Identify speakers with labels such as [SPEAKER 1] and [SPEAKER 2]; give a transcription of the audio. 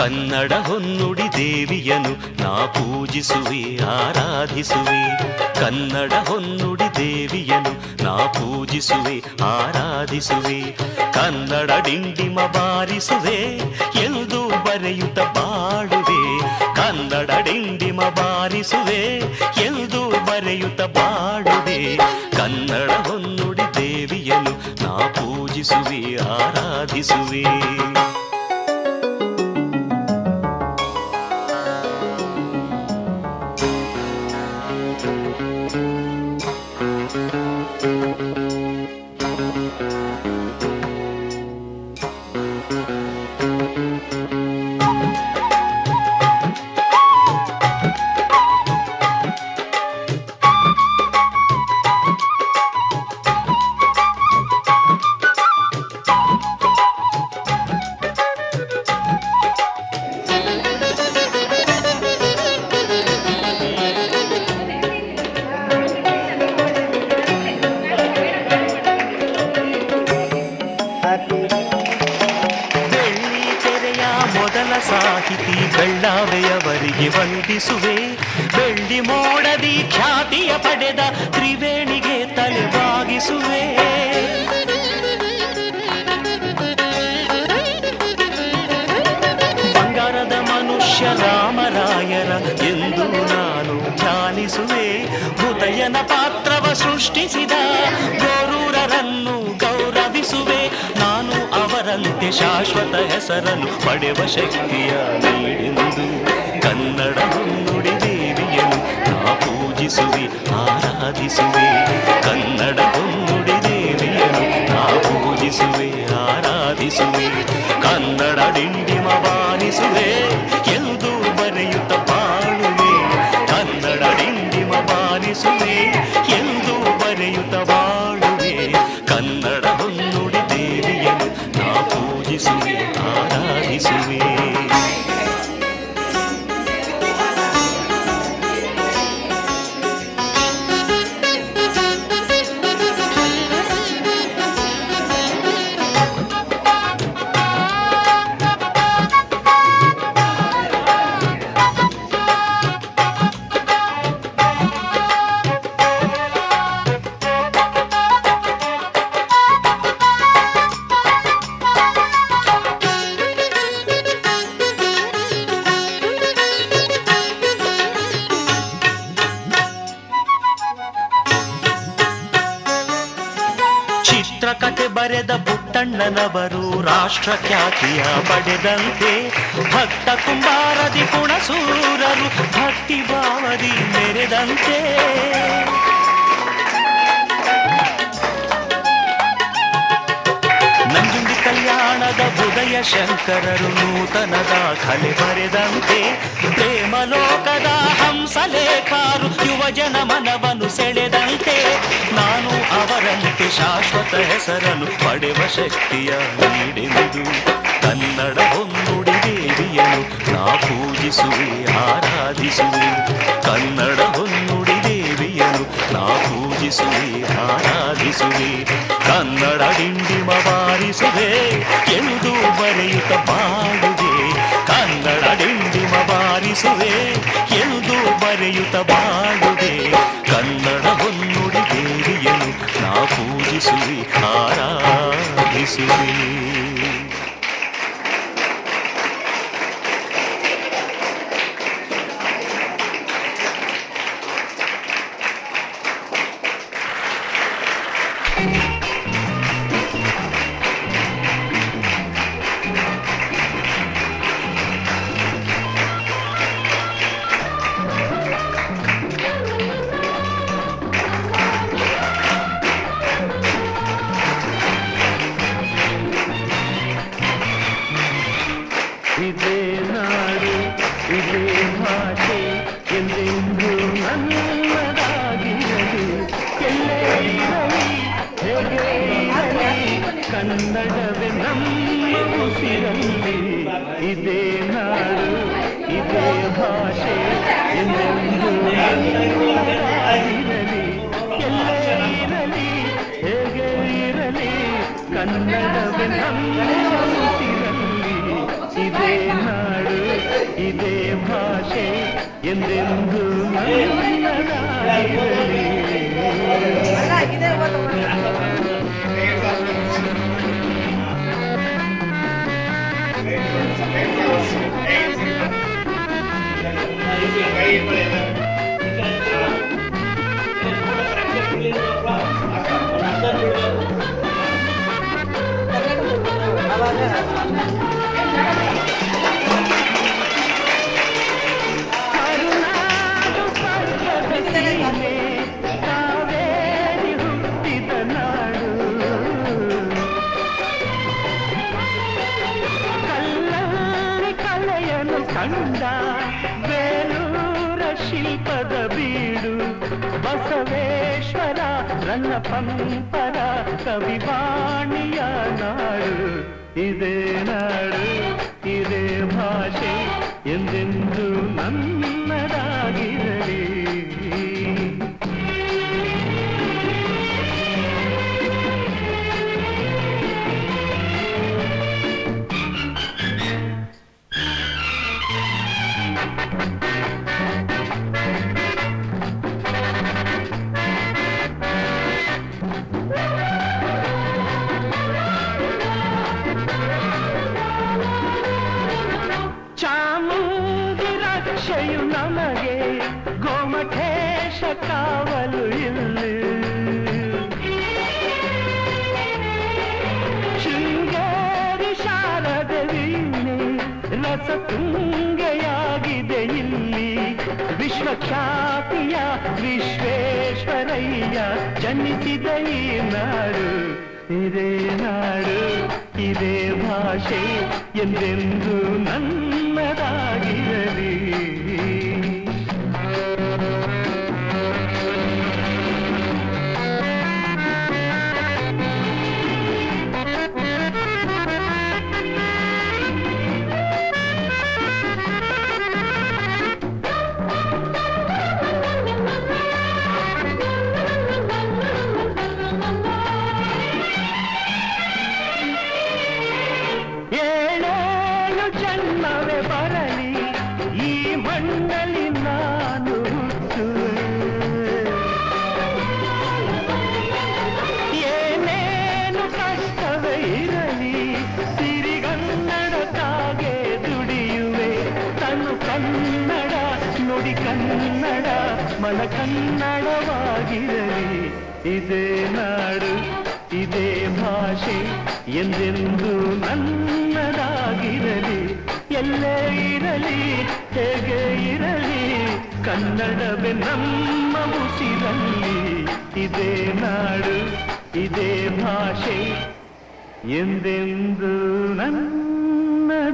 [SPEAKER 1] ಕನ್ನಡ ಹೊನ್ನುಡಿ ದೇವಿಯನು ನಾ ಪೂಜಿಸುವೆ ಆರಾಧಿಸುವೆ. ಕನ್ನಡ ಹೊನ್ನುಡಿ ದೇವಿಯನು ನಾ ಪೂಜಿಸುವೆ ಆರಾಧಿಸುವೆ. ಕನ್ನಡ ಡಿಂಡಿಮ ಬಾರಿಸುವೆ ಎಂದು ಬರೆಯುತ್ತ ಬಾಡುವೆ. ಕನ್ನಡ ಡಿಂಡಿಮ ಬಾರಿಸುವೆ ಎಂದು ಬರೆಯುತ್ತ ಬಾಡುವೆ. ಕನ್ನಡ ಹೊನ್ನುಡಿ ದೇವಿಯನು ನಾ ಪೂಜಿಸುವೆ ಆರಾಧಿಸುವೆ. ಸಾಹಿತಿ ಬೆಳ್ಳಾವೆಯವರಿಗೆ ವಂದಿಸುವೆ. ಬೆಳ್ಳಿ ಮೋಡದಿ ಖ್ಯಾತಿಯ ಪಡೆದ ತ್ರಿವೇಣಿಗೆ ತಲೆ ಬಾಗಿಸುವೆ. ಬಂಗಾರದ ಮನುಷ್ಯ ರಾಮರಾಯರ ಎಂದು ನಾನು ಧ್ಯಾನಿಸುವೆ. ಹೃದಯನ ಪಾತ್ರವ ಸೃಷ್ಟಿಸಿದ ಗೋರೂರರನ್ನು ಗೌರವಿಸುವೆ. ನಾನು ಅವರಂತೆ ಶಾಶ್ವತ ಹೆಸರನ್ನು ಪಡೆವ ಶಕ್ತಿಯ ನೀಡೆಂದು ಕನ್ನಡ ಹೊನ್ನುಡಿ ದೇವಿಯನು ನಾ ಪೂಜಿಸುವೆ ಆರಾಧಿಸುವೆ. ಕನ್ನಡ ಹೊನ್ನುಡಿ ದೇವಿಯನು ನಾ ಪೂಜಿಸುವೆ ಆರಾಧಿಸುವೆ. ಕನ್ನಡ ಡಿಂಡಿಮ ಬಾರಿಸುವೆ ಎಂದು ಬರೆಯುತ್ತ ಬಾಳುವೆ. ಕನ್ನಡ ಡಿಂಡಿಮ ಬಾರಿಸುವೆ ಎಂದು ಬರೆಯುತ್ತ ಬಾಳುವೆ. ಕನ್ನಡ ಹೊನ್ನುಡಿ ದೇವಿಯನು ನಾ ಪೂಜಿಸುವೆ ಆರಾಧಿಸುವೆ. ಚಿತ್ರಕಥೆ ಬರೆದ ಪುಟ್ಟಣ್ಣನವರು ರಾಷ್ಟ್ರ ಖ್ಯಾತಿಯ ಪಡೆದಂತೆ ಭಕ್ತ ಕುಂಬಾರದಿ ಕುಣಸೂರರು ಭಕ್ತಿ ಭಾವದಿ ಮೆರೆದಂತೆ. ನಂಜುಂಡಿ ಕಲ್ಯಾಣದ ಉದಯ ಶಂಕರರು ನೂತನ ದಾಖಲೆ ಬರೆದಂತೆ ಪ್ರೇಮಲೋಕದ ಹಂಸಲೇಖರು ಯುವಜನ ಮನವನ್ನು ಸೆಳೆದಂತೆ ನಾನು ಅವರಂತೆ ಶಾಶ್ವತ ಹೆಸರನ್ನು ಪಡೆವ ಶಕ್ತಿಯ ನೀಡೆಂದು ಕನ್ನಡ ಹೊನ್ನುಡಿ ದೇವಿಯನು ನಾ ಪೂಜಿಸುವೆ ಆರಾಧಿಸುವೆ. ಕನ್ನಡ ಹೊನ್ನುಡಿ ದೇವಿಯನು ನಾ ಪೂಜಿಸುವೆ ಆರಾಧಿಸುವೆ. ಕನ್ನಡ ಡಿಂಡಿಮ ಬಾರಿಸುವೆ ಎಂದು ಬರೆಯುತ್ತ ಬಾಳುವೆ. ಕನ್ನಡ ಡಿಂಡಿಮ ಬಾರಿಸುವೆ ಎಂದು ಬರೆಯುತ್ತ ಬಾಳುವೆ. ಕನ್ನಡ ಹೊನ್ನುಡಿ ದೇವಿಯನು ನಾ ಪೂಜಿಸುವೆ ಆರಾಧಿಸುವೆ.
[SPEAKER 2] ಇದೇ ನಾಡು ಇದೇ ಭಾಷೆ ಎಂದೆಂದು ನನ್ನದಾಗಿರಲಿ. ಎಲ್ಲೇ ಇರಲಿ ಹೇಗೆ ಇರಲಿ ಕನ್ನಡವೇ ನಮ್ಮ ಉಸಿರಲ್ಲಿ. ಇದೇ ನಾಡು ಇದೇ ಭಾಷೆ ಎಂದೆಂದು ನನ್ನದಾಗಿರಲಿ. ಎಲ್ಲೇ ಇರಲಿ ಹೇಗೆ ಇರಲಿ ಕನ್ನಡವೇ ನಮ್ಮ ಉಸಿರಲ್ಲಿ. ಇದೇ ನಾಡು ಇದೇ ಭಾಷೆ ಎಂದೆಂದು ನನ್ನದಾಗಿರಲಿ. ಕರುನಾಡು ಪರ್ವತ ಸೀಮೆ, ಕಾವೇರಿ ಹುಟ್ಟಿದ ನಾಡು, ಕಲ್ಲಲ್ಲಿ ಕಲೆಯನ್ನು ಕಂಡ ಬೇಲೂರ ಶಿಲ್ಪದ ಬೀಡು, ಬಸವೇಶ್ವರ ರನ್ನ ಪಂಪರ ಕವಿವಾಣಿಯ ನಾಡು, ಇದೇ ನಾಡು ಇದೇ ಭಾಷೆ ಎಂದೆಂದು ನನ್ನದಾಗಿರಲಿ. ಚಾಮುಂಡಿ ರಕ್ಷೆಯು ನಮಗೆ ಗೋಮಠೇಶ ಕಾವಲು ಇಲ್ಲಿ, ಶೃಂಗೇರಿ ಶಾರದೆ ವೀಣೆ ರಸತುಂಗೆಯಾಗಿದೆ ಇಲ್ಲಿ, ವಿಶ್ವಖ್ಯಾತಿಯ ವಿಶ್ವೇಶ್ವರಯ್ಯ ಜನಿಸಿದ ಈ ನಾಡು, ಇದೇ ನಾಡು ಇದೇ ಭಾಷೆ ಎಂದೆಂದು ನನ್ನದಾಗಿರಲಿ. ಏಳೇಳು ಜನ್ಮವೇ ಬರಲಿ ಈ ಮಣ್ಣಲ್ಲಿ ನಾನು ಹುಟ್ಟುವೆ, ಏನೇನು ಕಷ್ಟವೇ ಇರಲಿ ಸಿರಿಗನ್ನಡಕ್ಕಾಗೆ ದುಡಿಯುವೆ, ತನು ಕನ್ನಡ ನುಡಿ ಕನ್ನಡ ಮನ ಕನ್ನಡವಾಗಿರಲಿ, ಇದೇ ನಾಡು ಇದೇ ಭಾಷೆ ಎಂದೆಂದು ನನ್ನದಾಗಿರಲಿ. ಎಲ್ಲೇ ಇರಲಿ ಹೇಗೆ ಇರಲಿ ಕನ್ನಡವೇ ನಮ್ಮ ಉಸಿರಲ್ಲಿ, ಇದೇ ನಾಡು ಇದೇ ಭಾಷೆ ಎಂದೆಂದು ನನ್ನದಾಗಿರಲಿ.